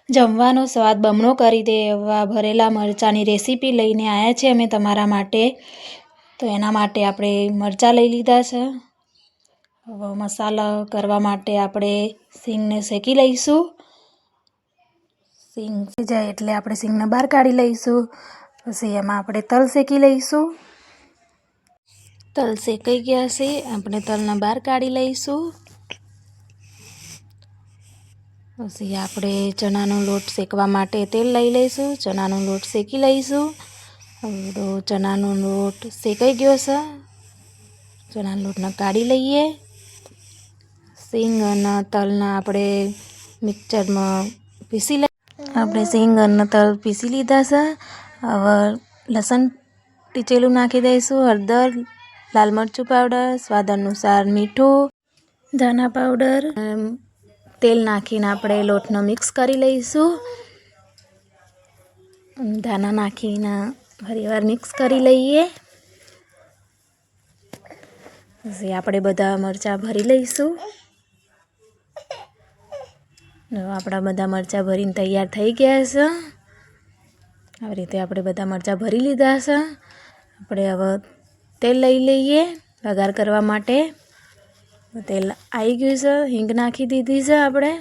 જમવાનો સ્વાદ બમણો કરી દે એવા ભરેલા મરચાંની રેસીપી લઈને આવ્યા છે અમે તમારા માટે। તો એના માટે આપણે મરચાં લઈ લીધા છે। હવે મસાલા કરવા માટે આપણે સિંગને શેકી લઈશું। સિંગ શેકી જાય એટલે આપણે સિંગને બહાર કાઢી લઈશું। પછી એમાં આપણે તલ શેકી લઈશું। તલ શેકાઈ ગયા છે, આપણે તલને બહાર કાઢી લઈશું। પછી આપણે ચણાનો લોટ શેકવા માટે તેલ લઈ લઈશું। ચણાનો લોટ શેકી લઈશું। હવે તો ચણાનો લોટ શેકાઈ ગયો છે, ચણાના લોટને કાઢી લઈએ। સિંગ અને તલને આપણે મિક્સરમાં પીસી લઈએ। આપણે સિંગ અને તલ પીસી લીધા છે। હવે લસણ ટીચેલું નાખી દઈશું, હળદર, લાલ મરચું પાવડર, સ્વાદ અનુસાર મીઠું, ધાણા પાવડર, તેલ નાખીને આપણે લોટને મિક્સ કરી લઈશું। ધાણા નાખીને ફરીવાર મિક્સ કરી લઈએ। પછી આપણે બધા મરચાં ભરી લઈશું। આપણા બધા મરચાં ભરીને તૈયાર થઈ ગયા છે। આવી રીતે આપણે બધા મરચાં ભરી લીધા છે। આપણે હવે તેલ લઈ લઈએ વઘાર કરવા માટે। તેલ આવી ગયું છે, હિંગ નાખી દીધી છે આપણે।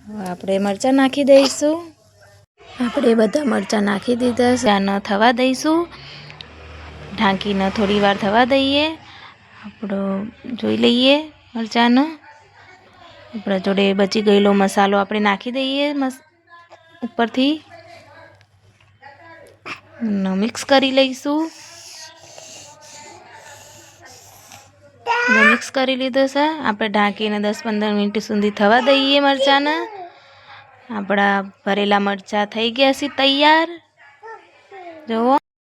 હવે આપણે મરચાં નાખી દઈશું। આપણે બધા મરચાં નાખી દીધા છે, આને થવા દઈશું। ઢાંકીને થોડી વાર થવા દઈએ। આપણો જોઈ લઈએ મરચાંનો। આપણા જોડે બચી ગયેલો મસાલો આપણે નાખી દઈએ ઉપરથી, મિક્સ કરી લઈશું। મિક્સ કરી લીધો છે, આપણે ઢાંકીને 10-15 મિનિટ સુધી થવા દઈએ મરચાંને। આપણા ભરેલા મરચાં થઈ ગયા છે તૈયાર, જુઓ।